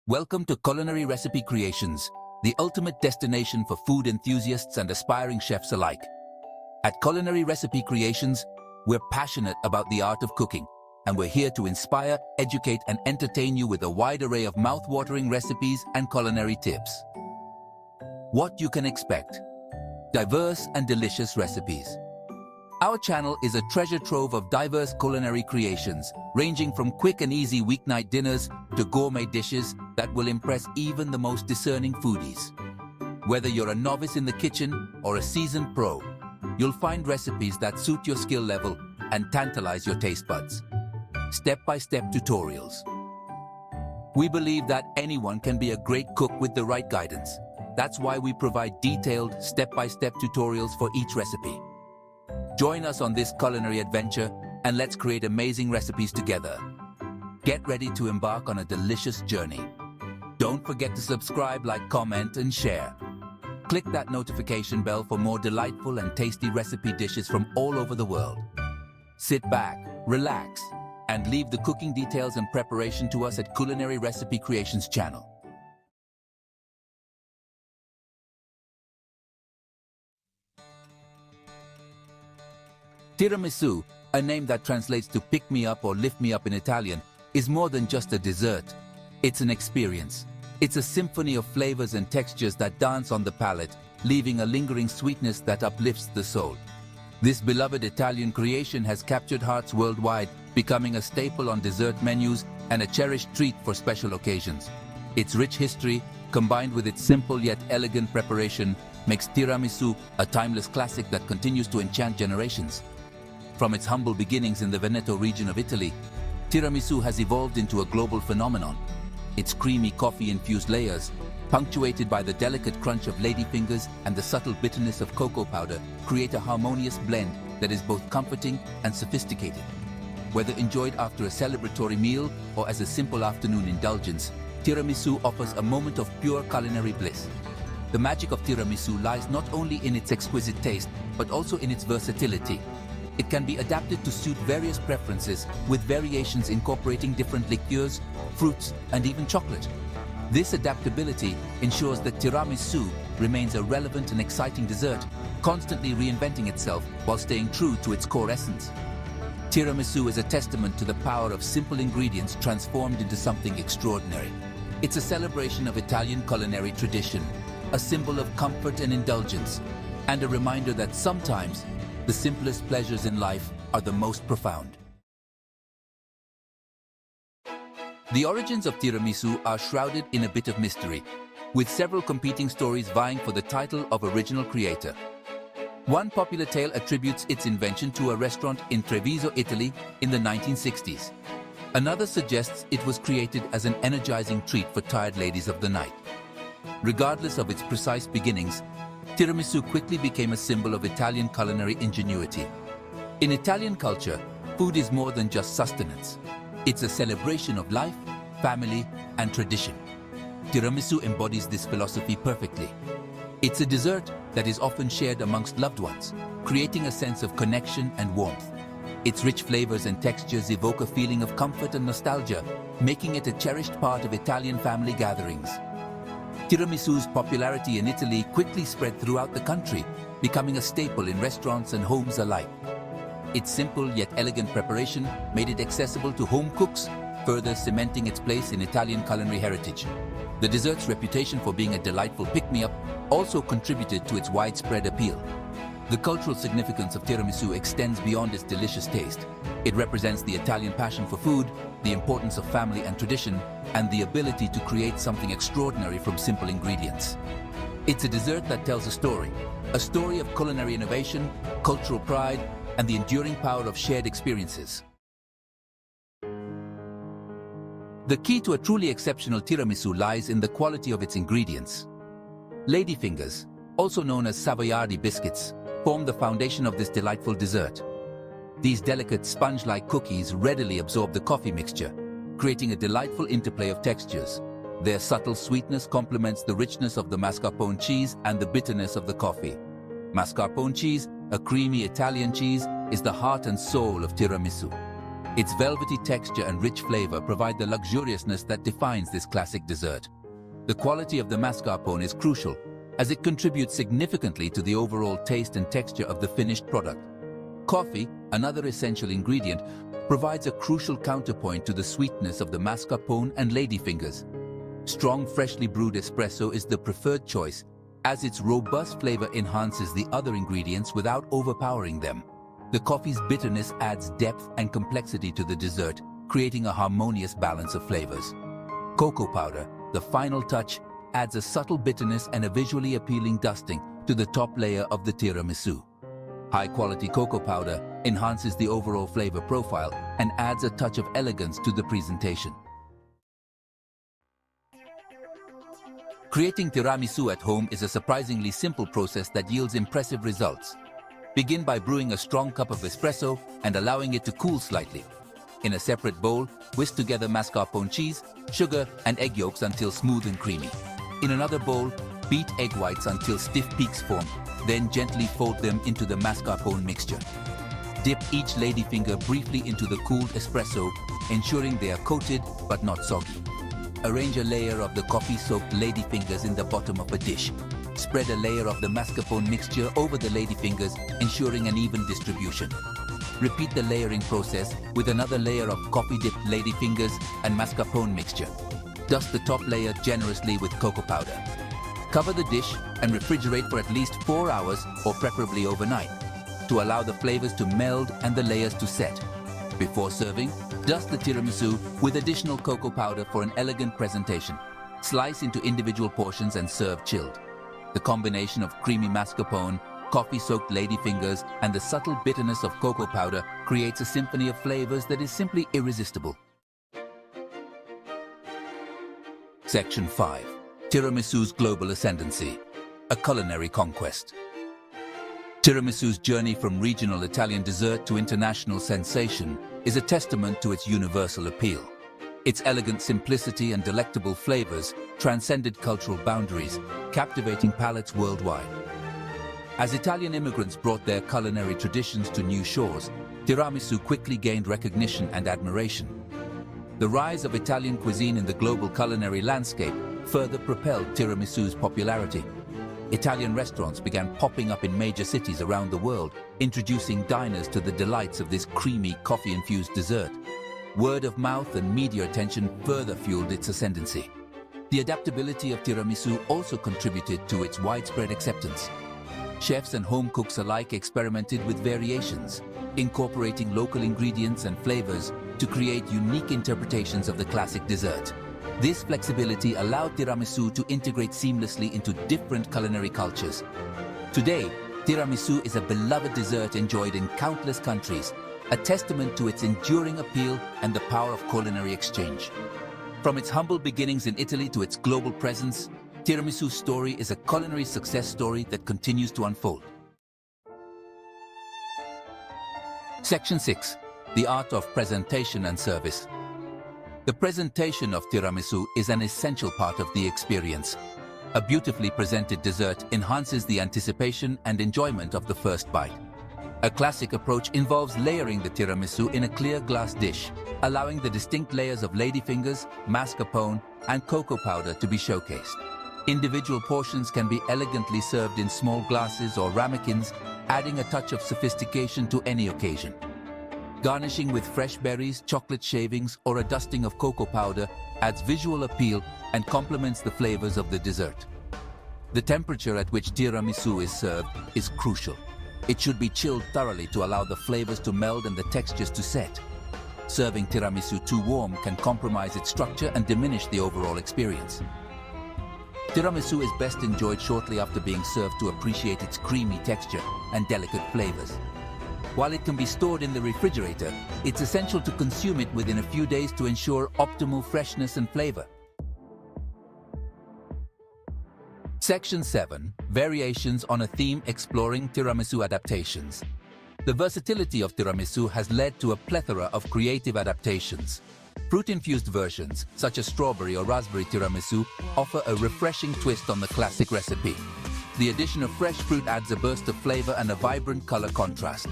Welcome to Culinary Recipe Creations, the ultimate destination for food enthusiasts and aspiring chefs alike. At Culinary Recipe Creations, we're passionate about the art of cooking, and we're here to inspire, educate, and entertain you with a wide array of mouth-watering recipes and culinary tips. What you can expect: diverse and delicious recipes. Our channel is a treasure trove of diverse culinary creations, ranging from quick and easy weeknight dinners to gourmet dishes that will impress even the most discerning foodies. Whether you're a novice in the kitchen or a seasoned pro, you'll find recipes that suit your skill level and tantalize your taste buds. Step-by-step tutorials. We believe that anyone can be a great cook with the right guidance. That's why we provide detailed, step-by-step tutorials for each recipe. Join us on this culinary adventure and let's create amazing recipes together. Get ready to embark on a delicious journey. Don't forget to subscribe, like, comment, and share. Click that notification bell for more delightful and tasty recipe dishes from all over the world. Sit back, relax, and leave the cooking details and preparation to us at Culinary Recipe Creations channel. Tiramisu, a name that translates to pick me up or lift me up in Italian, is more than just a dessert. It's an experience. It's a symphony of flavors and textures that dance on the palate, leaving a lingering sweetness that uplifts the soul. This beloved Italian creation has captured hearts worldwide, becoming a staple on dessert menus and a cherished treat for special occasions. Its rich history, combined with its simple yet elegant preparation, makes tiramisu a timeless classic that continues to enchant generations. From its humble beginnings in the Veneto region of Italy, tiramisu has evolved into a global phenomenon. Its creamy coffee-infused layers, punctuated by the delicate crunch of ladyfingers and the subtle bitterness of cocoa powder, create a harmonious blend that is both comforting and sophisticated. Whether enjoyed after a celebratory meal or as a simple afternoon indulgence, tiramisu offers a moment of pure culinary bliss. The magic of tiramisu lies not only in its exquisite taste, but also in its versatility. It can be adapted to suit various preferences, with variations incorporating different liqueurs, fruits, and even chocolate. This adaptability ensures that tiramisu remains a relevant and exciting dessert, constantly reinventing itself while staying true to its core essence. Tiramisu is a testament to the power of simple ingredients transformed into something extraordinary. It's a celebration of Italian culinary tradition, a symbol of comfort and indulgence, and a reminder that sometimes the simplest pleasures in life are the most profound. The origins of tiramisu are shrouded in a bit of mystery, with several competing stories vying for the title of original creator. One popular tale attributes its invention to a restaurant in Treviso, Italy, in the 1960s. Another suggests it was created as an energizing treat for tired ladies of the night. Regardless of its precise beginnings, tiramisu quickly became a symbol of Italian culinary ingenuity. In Italian culture, food is more than just sustenance. It's a celebration of life, family, and tradition. Tiramisu embodies this philosophy perfectly. It's a dessert that is often shared amongst loved ones, creating a sense of connection and warmth. Its rich flavors and textures evoke a feeling of comfort and nostalgia, making it a cherished part of Italian family gatherings. Tiramisu's popularity in Italy quickly spread throughout the country, becoming a staple in restaurants and homes alike. Its simple yet elegant preparation made it accessible to home cooks, further cementing its place in Italian culinary heritage. The dessert's reputation for being a delightful pick-me-up also contributed to its widespread appeal. The cultural significance of tiramisu extends beyond its delicious taste. It represents the Italian passion for food, the importance of family and tradition, and the ability to create something extraordinary from simple ingredients. It's a dessert that tells a story of culinary innovation, cultural pride, and the enduring power of shared experiences. The key to a truly exceptional tiramisu lies in the quality of its ingredients. Ladyfingers, also known as Savoiardi biscuits, form the foundation of this delightful dessert. These delicate sponge-like cookies readily absorb the coffee mixture, creating a delightful interplay of textures. Their subtle sweetness complements the richness of the mascarpone cheese and the bitterness of the coffee. Mascarpone cheese, a creamy Italian cheese, is the heart and soul of tiramisu. Its velvety texture and rich flavor provide the luxuriousness that defines this classic dessert. The quality of the mascarpone is crucial, as it contributes significantly to the overall taste and texture of the finished product. Coffee, another essential ingredient, provides a crucial counterpoint to the sweetness of the mascarpone and ladyfingers. Strong, freshly brewed espresso is the preferred choice, as its robust flavor enhances the other ingredients without overpowering them. The coffee's bitterness adds depth and complexity to the dessert, creating a harmonious balance of flavors. Cocoa powder, the final touch, adds a subtle bitterness and a visually appealing dusting to the top layer of the tiramisu. High-quality cocoa powder enhances the overall flavor profile and adds a touch of elegance to the presentation. Creating tiramisu at home is a surprisingly simple process that yields impressive results. Begin by brewing a strong cup of espresso and allowing it to cool slightly. In a separate bowl, whisk together mascarpone cheese, sugar, and egg yolks until smooth and creamy. In another bowl, beat egg whites until stiff peaks form, then gently fold them into the mascarpone mixture. Dip each ladyfinger briefly into the cooled espresso, ensuring they are coated but not soggy. Arrange a layer of the coffee-soaked ladyfingers in the bottom of a dish. Spread a layer of the mascarpone mixture over the ladyfingers, ensuring an even distribution. Repeat the layering process with another layer of coffee-dipped ladyfingers and mascarpone mixture. Dust the top layer generously with cocoa powder. Cover the dish and refrigerate for at least 4 hours, or preferably overnight, to allow the flavors to meld and the layers to set. Before serving, dust the tiramisu with additional cocoa powder for an elegant presentation. Slice into individual portions and serve chilled. The combination of creamy mascarpone, coffee-soaked ladyfingers, and the subtle bitterness of cocoa powder creates a symphony of flavors that is simply irresistible. Section 5. Tiramisu's Global Ascendancy, a Culinary Conquest. Tiramisu's journey from regional Italian dessert to international sensation is a testament to its universal appeal. Its elegant simplicity and delectable flavors transcended cultural boundaries, captivating palates worldwide. As Italian immigrants brought their culinary traditions to new shores, tiramisu quickly gained recognition and admiration. The rise of Italian cuisine in the global culinary landscape further propelled tiramisu's popularity. Italian restaurants began popping up in major cities around the world, introducing diners to the delights of this creamy, coffee-infused dessert. Word of mouth and media attention further fueled its ascendancy. The adaptability of tiramisu also contributed to its widespread acceptance. Chefs and home cooks alike experimented with variations, incorporating local ingredients and flavors to create unique interpretations of the classic dessert. This flexibility allowed tiramisu to integrate seamlessly into different culinary cultures. Today, tiramisu is a beloved dessert enjoyed in countless countries, a testament to its enduring appeal and the power of culinary exchange. From its humble beginnings in Italy to its global presence, tiramisu's story is a culinary success story that continues to unfold. Section 6. The Art of Presentation and Service. The presentation of tiramisu is an essential part of the experience. A beautifully presented dessert enhances the anticipation and enjoyment of the first bite. A classic approach involves layering the tiramisu in a clear glass dish, allowing the distinct layers of ladyfingers, mascarpone, and cocoa powder to be showcased. Individual portions can be elegantly served in small glasses or ramekins, adding a touch of sophistication to any occasion. Garnishing with fresh berries, chocolate shavings, or a dusting of cocoa powder adds visual appeal and complements the flavors of the dessert. The temperature at which tiramisu is served is crucial. It should be chilled thoroughly to allow the flavors to meld and the textures to set. Serving tiramisu too warm can compromise its structure and diminish the overall experience. Tiramisu is best enjoyed shortly after being served to appreciate its creamy texture and delicate flavors. While it can be stored in the refrigerator, it's essential to consume it within a few days to ensure optimal freshness and flavor. Section 7. Variations on a theme exploring tiramisu adaptations. The versatility of tiramisu has led to a plethora of creative adaptations. Fruit-infused versions, such as strawberry or raspberry tiramisu, offer a refreshing twist on the classic recipe. The addition of fresh fruit adds a burst of flavor and a vibrant color contrast.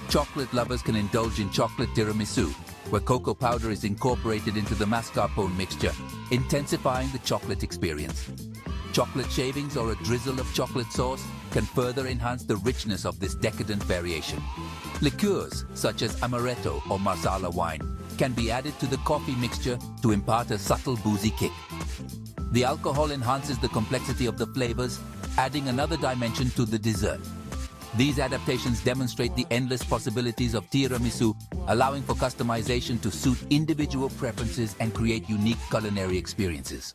Chocolate lovers can indulge in chocolate tiramisu, where cocoa powder is incorporated into the mascarpone mixture, intensifying the chocolate experience. Chocolate shavings or a drizzle of chocolate sauce can further enhance the richness of this decadent variation. Liqueurs, such as amaretto or marsala wine, can be added to the coffee mixture to impart a subtle boozy kick. The alcohol enhances the complexity of the flavors, adding another dimension to the dessert. These adaptations demonstrate the endless possibilities of tiramisu, allowing for customization to suit individual preferences and create unique culinary experiences.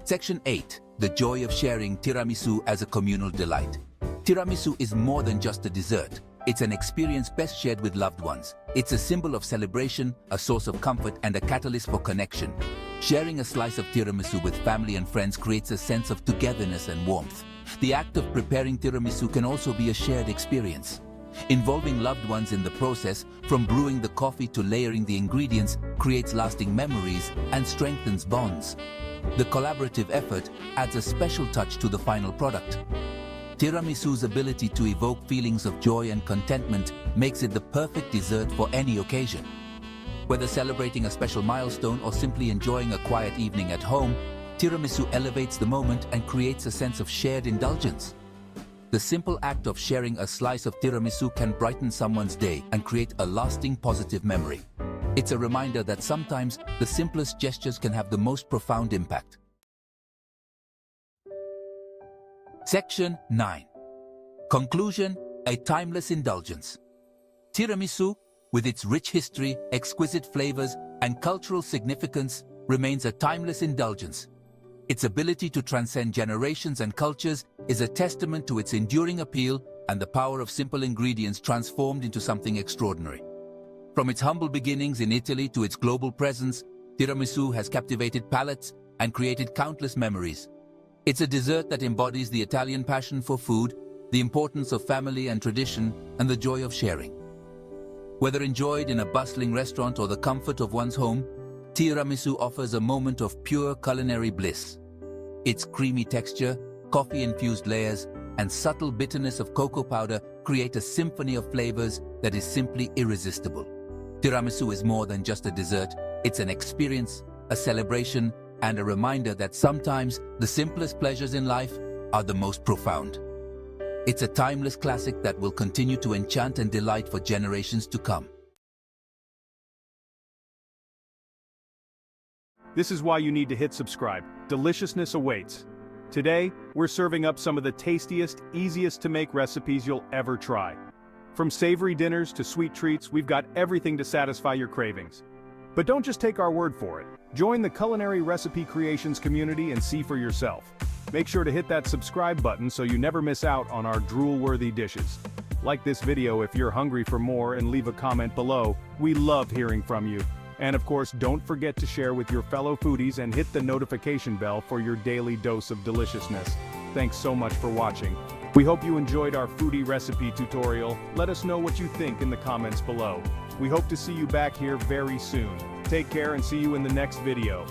Section 8. The joy of sharing tiramisu as a communal delight. Tiramisu is more than just a dessert. It's an experience best shared with loved ones. It's a symbol of celebration, a source of comfort, and a catalyst for connection. Sharing a slice of tiramisu with family and friends creates a sense of togetherness and warmth. The act of preparing tiramisu can also be a shared experience. Involving loved ones in the process, from brewing the coffee to layering the ingredients, creates lasting memories and strengthens bonds. The collaborative effort adds a special touch to the final product. Tiramisu's ability to evoke feelings of joy and contentment makes it the perfect dessert for any occasion. Whether celebrating a special milestone or simply enjoying a quiet evening at home, tiramisu elevates the moment and creates a sense of shared indulgence. The simple act of sharing a slice of tiramisu can brighten someone's day and create a lasting positive memory. It's a reminder that sometimes the simplest gestures can have the most profound impact. Section 9. Conclusion: a timeless indulgence. Tiramisu, with its rich history, exquisite flavors, and cultural significance, remains a timeless indulgence. Its ability to transcend generations and cultures is a testament to its enduring appeal and the power of simple ingredients transformed into something extraordinary. From its humble beginnings in Italy to its global presence, tiramisu has captivated palates and created countless memories. It's a dessert that embodies the Italian passion for food, the importance of family and tradition, and the joy of sharing. Whether enjoyed in a bustling restaurant or the comfort of one's home, tiramisu offers a moment of pure culinary bliss. Its creamy texture, coffee-infused layers, and subtle bitterness of cocoa powder create a symphony of flavors that is simply irresistible. Tiramisu is more than just a dessert. It's an experience, a celebration, and a reminder that sometimes the simplest pleasures in life are the most profound. It's a timeless classic that will continue to enchant and delight for generations to come. This is why you need to hit subscribe. Deliciousness awaits. Today, we're serving up some of the tastiest, easiest to make recipes you'll ever try. From savory dinners to sweet treats, we've got everything to satisfy your cravings. But don't just take our word for it. Join the Culinary Recipe Creations community and see for yourself. Make sure to hit that subscribe button so you never miss out on our drool-worthy dishes. Like this video if you're hungry for more and leave a comment below. We love hearing from you. And of course, don't forget to share with your fellow foodies and hit the notification bell for your daily dose of deliciousness. Thanks so much for watching. We hope you enjoyed our foodie recipe tutorial. Let us know what you think in the comments below. We hope to see you back here very soon. Take care and see you in the next video.